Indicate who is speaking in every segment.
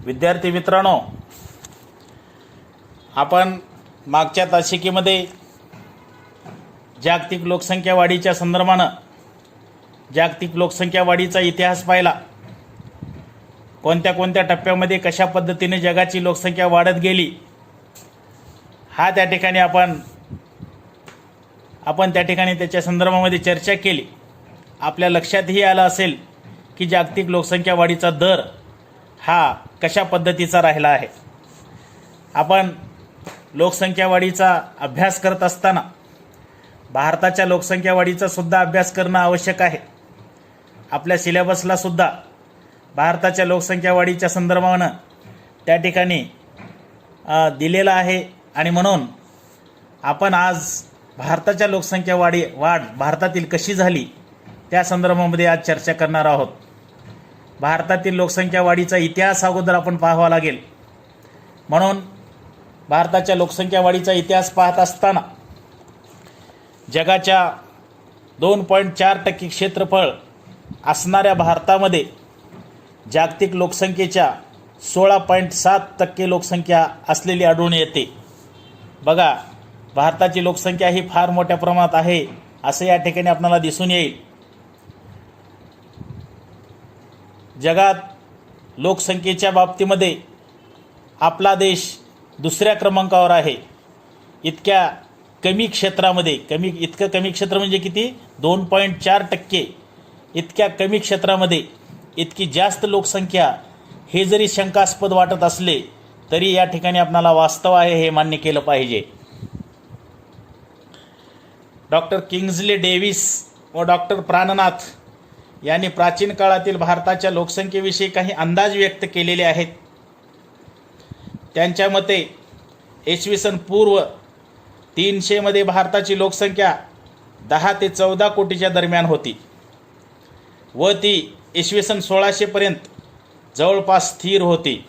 Speaker 1: विद्यार्थी मित्रांनो, आपण मागच्या तासिकेमध्ये जागतिक लोकसंख्या वाढीच्या संदर्भानं जागतिक लोकसंख्या वाढीचा इतिहास पाहिला. कोणत्या कोणत्या टप्प्यामध्ये कशा पद्धतीने जगाची लोकसंख्या वाढत गेली हा त्या ठिकाणी आपण त्या ठिकाणी त्याच्या संदर्भामध्ये चर्चा केली. आपल्या लक्षातही आलं असेल की जागतिक लोकसंख्या वाढीचा दर हा कशा पद्धतीचा राहिला आहे. आपण लोकसंख्या वाढीचा अभ्यास करत असताना भारताच्या लोकसंख्या वाढीचा सुद्धा अभ्यास करणं आवश्यक आहे. आपल्या सिलेबसला सुद्धा भारताच्या लोकसंख्या वाढीच्या संदर्भानं त्या ठिकाणी दिलेलं आहे आणि म्हणून आपण आज भारताच्या लोकसंख्या वाढ भारतातील कशी झाली त्या संदर्भामध्ये आज चर्चा करणार आहोत. भारतातील लोकसंख्या वाढीचा इतिहास अगोदर आपण पाहावा लागेल. म्हणून भारताच्या लोकसंख्या वाढीचा इतिहास पाहत असताना जगाच्या 2.4% क्षेत्रफळ असणाऱ्या भारतामध्ये जागतिक लोकसंख्येच्या 16.7% लोकसंख्या असलेली आढळून येते. बघा, भारताची लोकसंख्या ही फार मोठ्या प्रमाणात आहे असं या ठिकाणी आपल्याला दिसून येईल. जगात लोकसंख्येच्या बाबतीमध्ये आपला देश दुसऱ्या क्रमांकावर आहे. इतक्या कमी क्षेत्रामध्ये इतकं कमी क्षेत्र म्हणजे किती? 2.4%. इतक्या कमी क्षेत्रामध्ये इतकी जास्त लोकसंख्या हे जरी शंकास्पद वाटत असले तरी या ठिकाणी आपल्याला वास्तव आहे हे मान्य केलं पाहिजे. डॉक्टर किंग्सले डेव्हिस व डॉक्टर प्राणनाथ यांनी प्राचीन काळातील भारताच्या लोकसंख्येविषयी काही अंदाज व्यक्त केलेले आहेत. त्यांच्या मते इसवी सन पूर्व 300 मध्ये भारताची लोकसंख्या 10 ते 14 कोटीच्या दरम्यान होती व ती इसवी सन 1600 पर्यंत जवळपास स्थिर होती.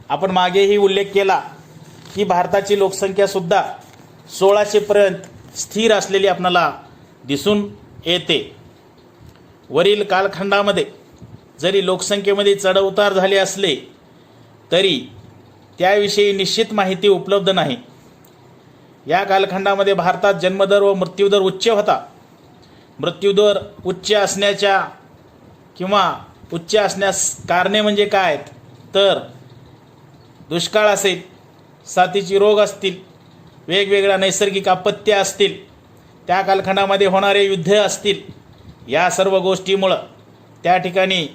Speaker 1: आपण मागेही उल्लेख केला की भारताची लोकसंख्या सुद्धा 1600 पर्यंत स्थिर असलेली आपल्याला दिसून येते. वरील कालखंडामध्ये जरी लोकसंख्येमध्ये चढउतार झाले असले तरी त्याविषयी निश्चित माहिती उपलब्ध नाही. या कालखंडामध्ये भारतात जन्मदर व मृत्यूदर उच्च होता. मृत्यूदर उच्च असण्यास कारणे म्हणजे काय तर दुष्काळ असेल, साथीचे रोग असतील, वेगवेगळ्या नैसर्गिक आपत्त्या असतील, त्या कालखंडामध्ये होणारे युद्ध असतील, या सर्व गोष्टीमुळं त्या ठिकाणी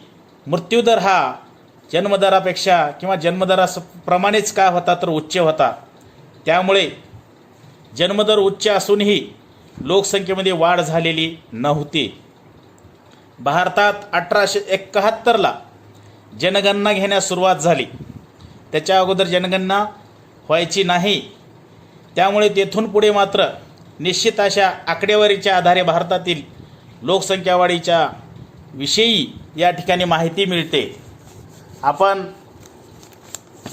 Speaker 1: मृत्यूदर हा जन्मदरापेक्षा किंवा जन्मदराप्रमाणेच काय होता तर उच्च होता. त्यामुळे जन्मदर उच्च असूनही लोकसंख्येमध्ये वाढ झालेली नव्हती. भारतात 1871ला जनगणना घेण्यास सुरुवात झाली. त्याच्या अगोदर जनगणना व्हायची नाही. त्यामुळे तेथून पुढे मात्र निश्चित अशा आकडेवारीच्या आधारे भारतातील लोकसंख्या वाढीच्या विषयी या ठिकाणी माहिती मिळते. आपण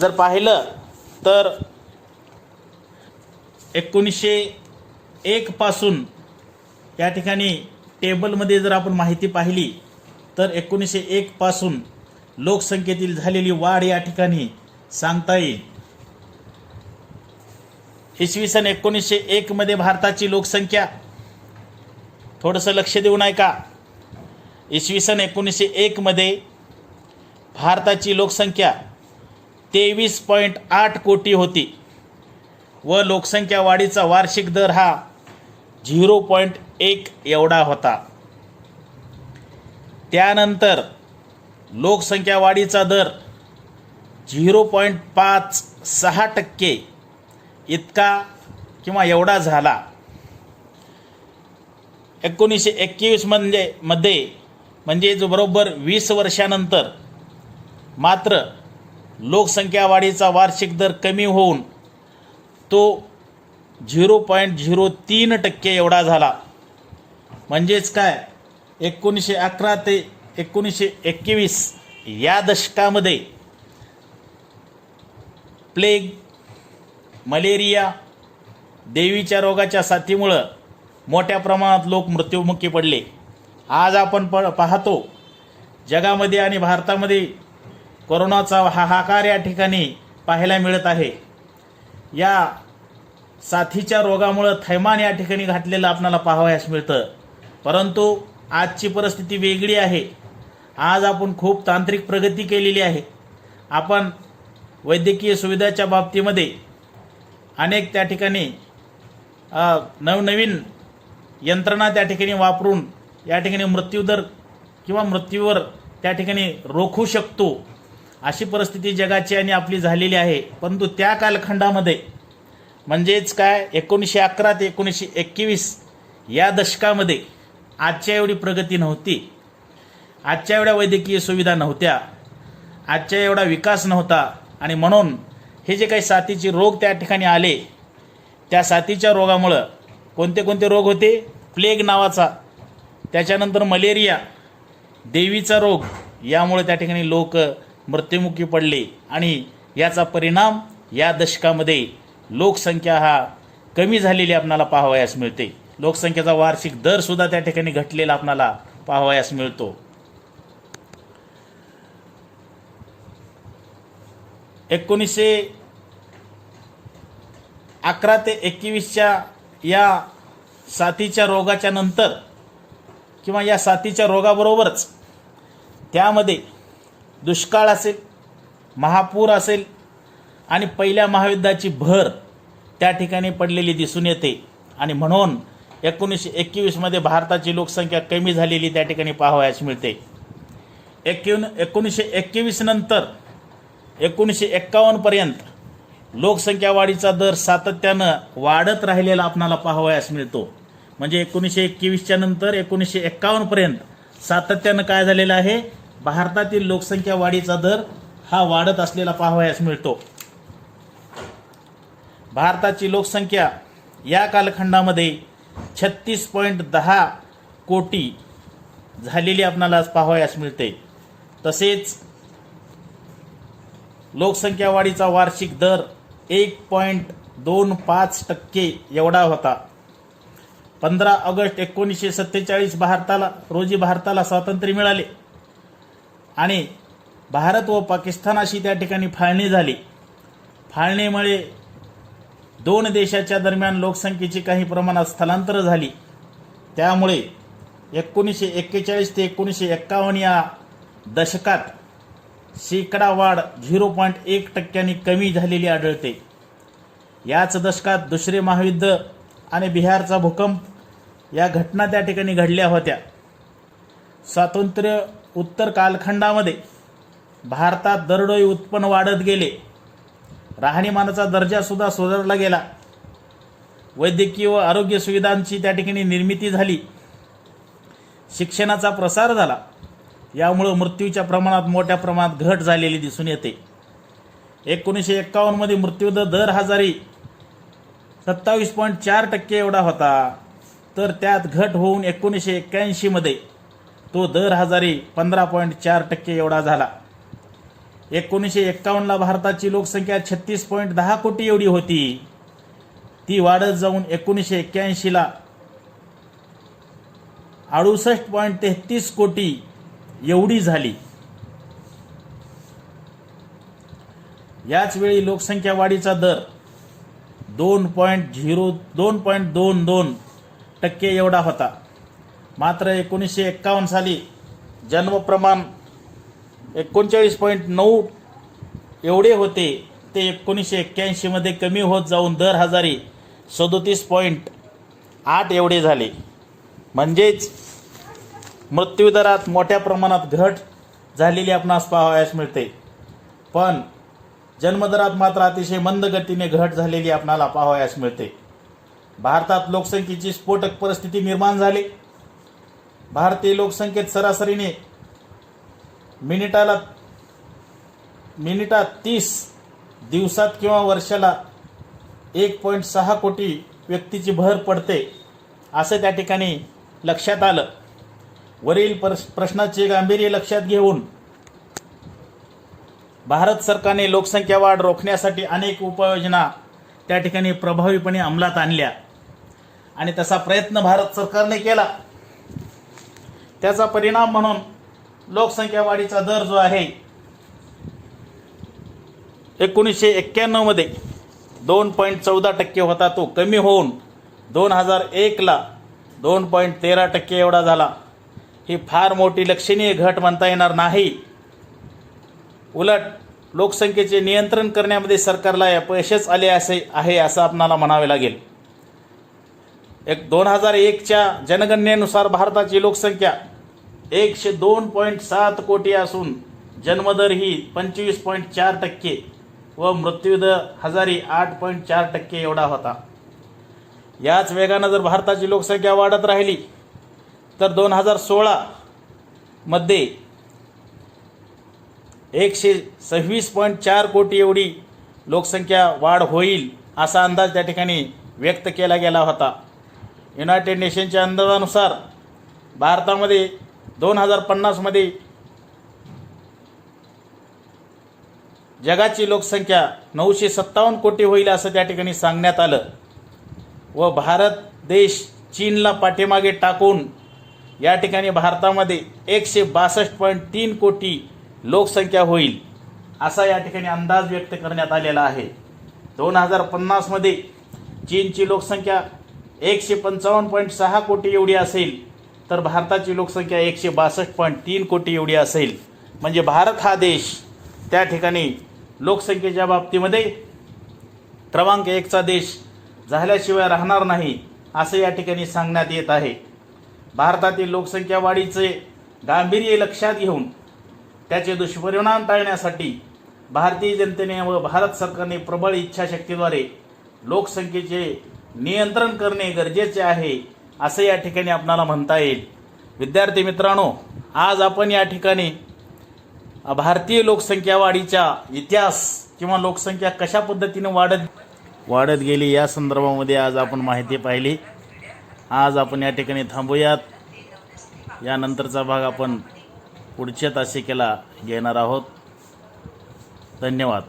Speaker 1: जर पाहिलं तर 1901 पासून या ठिकाणी टेबलमध्ये जर आपण माहिती पाहिली तर 1901 पासून लोकसंख्येतील झालेली वाढ या ठिकाणी सांगता येईल. इसवी सन 1901 मध्ये भारताची लोकसंख्या, थोडंसं लक्ष देऊन ऐका, इसवी सन 1901 मध्ये भारताची लोकसंख्या 23.8 कोटी होती व लोकसंख्या वाढीचा वार्षिक दर हा 0.1 एवढा होता. त्यानंतर लोकसंख्या वाढीचा दर 0.56% इतका किंवा एवढा झाला. 1921 म्हणजे जो बरोबर 20 वर्षानंतर मात्र लोकसंख्या वाढीचा वार्षिक दर कमी होऊन तो 0.03% एवढा झाला. म्हणजेच काय, 1911 ते 1921 या दशकामध्ये प्लेग, मलेरिया, देवीच्या रोगाच्या साथीमुळं मोठ्या प्रमाणात लोक मृत्युमुखी पडले. आज आपण पाहतो जगामध्ये आणि भारतामध्ये कोरोनाचा हाहाकार या ठिकाणी पाहायला मिळत आहे. या साथीच्या रोगामुळं थैमान या ठिकाणी घातलेलं आपल्याला पाहावयास मिळतं. परंतु आजची परिस्थिती वेगळी आहे. आज आपण खूप तांत्रिक प्रगती केलेली आहे. आपण वैद्यकीय सुविधाच्या बाबतीमध्ये अनेक त्या ठिकाणी नवनवीन यंत्रणा त्या ठिकाणी वापरून या ठिकाणी मृत्यूदर किंवा मृत्यूवर त्या ठिकाणी रोखू शकतो, अशी परिस्थिती जगाची आणि आपली झालेली आहे. परंतु त्या कालखंडामध्ये म्हणजेच काय 1911 ते 1921 या दशकामध्ये आजच्या एवढी प्रगती नव्हती. आजच्या एवढ्या वैद्यकीय सुविधा नव्हत्या. आजच्या एवढा विकास नव्हता. आणि म्हणून हे जे काही साथीचे रोग त्या ठिकाणी आले, त्या साथीच्या रोगामुळं कोणते कोणते रोग होते? प्लेग नावाचा, त्याच्यानंतर मलेरिया, देवीचा रोग, यामुळे त्या ठिकाणी लोक मृत्युमुखी पडले. आणि याचा परिणाम या दशकामध्ये लोकसंख्या हा कमी झालेली आपणाला पाहावयास मिळते. लोकसंख्येचा वार्षिक दरसुद्धा त्या ठिकाणी घटलेला आपणाला पाहावयास मिळतो. 1911 ते 21च्या या साथीच्या रोगाच्या नंतर किंवा या साथीच्या रोगाबरोबरच त्यामध्ये दुष्काळ असेल, महापूर असेल आणि पहिल्या महायुद्धाची भर त्या ठिकाणी पडलेली दिसून येते. आणि म्हणून 1921 भारताची लोकसंख्या कमी झालेली त्या ठिकाणी पाहावयास मिळते. 1921 नंतर 1951 पर्यंत लोकसंख्या वाढीचा दर सातत्यानं वाढत राहिलेला आपणाला पाहावयास मिळतो. म्हणजे 1921च्या नंतर 1951 पर्यंत सातत्यानं काय झालेलं आहे? भारतातील लोकसंख्या वाढीचा दर हा वाढत असलेला पाहावयास मिळतो. भारताची लोकसंख्या या कालखंडामध्ये 36.10 कोटी झालेली आपणाला पाहावयास मिळते. तसेच लोकसंख्या वाढीचा वार्षिक दर 1.25% एवढा होता. 15 ऑगस्ट 1947 रोजी भारताला स्वातंत्र्य मिळाले आणि भारत व पाकिस्तानाशी त्या ठिकाणी फाळणी झाली. फाळणीमुळे दोन देशाच्या दरम्यान लोकसंख्येची काही प्रमाणात स्थलांतर झाली. त्यामुळे 1941 ते 1951 या दशकात शेकडा वाढ 0.1% कमी झालेली आढळते. याच दशकात दुसरे महायुद्ध आणि बिहारचा भूकंप या घटना त्या ठिकाणी घडल्या होत्या. स्वातंत्र्य उत्तर कालखंडामध्ये भारतात दरडोई उत्पन्न वाढत गेले. राहणीमानाचा दर्जासुद्धा सुधारला गेला. वैद्यकीय व आरोग्य सुविधांची त्या ठिकाणी निर्मिती झाली. शिक्षणाचा प्रसार झाला. यामुळे मृत्यूच्या प्रमाणात मोठ्या प्रमाणात घट झालेली दिसून येते. 1951 मृत्यूदर दर हजारी 27.4% एवढा होता. तर त्यात घट होऊन 1981 तो दर हजारी 15.4% एवढा झाला. 1951 भारताची लोकसंख्या 36.10 कोटी एवढी होती. ती वाढत जाऊन 1981 68.33 कोटी एवढी झाली. याच वेळी लोकसंख्या वाढीचा दर 2.22% एवढा होता. मात्र 1951 साली जन्म प्रमाण 39.9 एवढे होते. ते 1981 कमी होत जाऊन दर हजारी 37.8 एवढे झाले. म्हणजेच मृत्यूदरात मोठ्या प्रमाणात घट झालेली आपणास पाहावयास मिळते. पण जन्मदरात मात्र अतिशय मंद गतीने घट झालेली आपणाला पाहावयास मिळते. भारतात लोकसंख्येची स्फोटक परिस्थिती निर्माण झाली. भारतीय लोकसंख्येत सरासरीने मिनिटात 30, दिवसात किंवा वर्षाला 1.6 कोटी व्यक्तीची भर पडते, असं त्या ठिकाणी लक्षात आलं. वरील प्रश्नाचे गांभीर्य लक्षात घेऊन भारत सरकारने लोकसंख्या वाढ रोखण्यासाठी अनेक उपाययोजना त्या ठिकाणी प्रभावीपणे अंमलात आणल्या आणि तसा प्रयत्न भारत सरकारने केला. त्याचा परिणाम म्हणून लोकसंख्या वाढीचा दर जो आहे 1991मध्ये 2.14% होता, तो कमी होऊन 2001ला 2.13% एवढा झाला. ही फार मोठी लक्षणीय घट म्हणता येणार नाही. उलट लोकसंख्येचे नियंत्रण करण्यामध्ये सरकारला अपयशच आले आहे असं आपणाला म्हणावे लागेल. 2001च्या जनगणनेनुसार भारताची लोकसंख्या 102.7 कोटी असून जन्मदर ही 25.4% व मृत्यूदर हजारी 8.4% एवढा होता. याच वेगानं जर भारताची लोकसंख्या वाढत राहिली तर 2016 मध्ये 126.4 कोटी एवढी लोकसंख्या वाढ होईल असा अंदाज त्या ठिकाणी व्यक्त केला गेला होता. युनायटेड नेशनच्या अंदाजानुसार भारतामध्ये 2050 मध्ये जगाची लोकसंख्या 957 कोटी होईल असं त्या ठिकाणी सांगण्यात आलं व भारत देश चीनला पाठीमागे टाकून या ठिकाणी भारतामध्ये 162.3 कोटी लोकसंख्या होईल असा या ठिकाणी अंदाज व्यक्त करण्यात आलेला आहे. 2050 मध्ये चीनची लोकसंख्या 155.6 कोटी एवढी असेल तर भारताची लोकसंख्या 162.3 कोटी एवढी असेल. म्हणजे भारत हा देश त्या ठिकाणी लोकसंख्येच्या बाबतीमध्ये क्रमांक 1चा देश झाल्याशिवाय राहणार नाही असं या ठिकाणी सांगण्यात येत आहे. भारतातील लोकसंख्या वाढीचे गांभीर्य लक्षात घेऊन त्याचे दुष्परिणाम टाळण्यासाठी भारतीय जनतेने व भारत सरकारने प्रबळ इच्छाशक्तीद्वारे लोकसंख्येचे नियंत्रण करणे गरजेचे आहे असं या ठिकाणी आपणाला म्हणता येईल. विद्यार्थी मित्रांनो, आज आपण या ठिकाणी भारतीय लोकसंख्या वाढीचा इतिहास किंवा लोकसंख्या कशा पद्धतीने वाढत गेली या संदर्भामध्ये आज आपण माहिती पाहिली. आज आपण या ठिकाणी थांबूयात. यानंतरचा भाग आपण पुढच्या तासिकेला घेणार आहोत. धन्यवाद.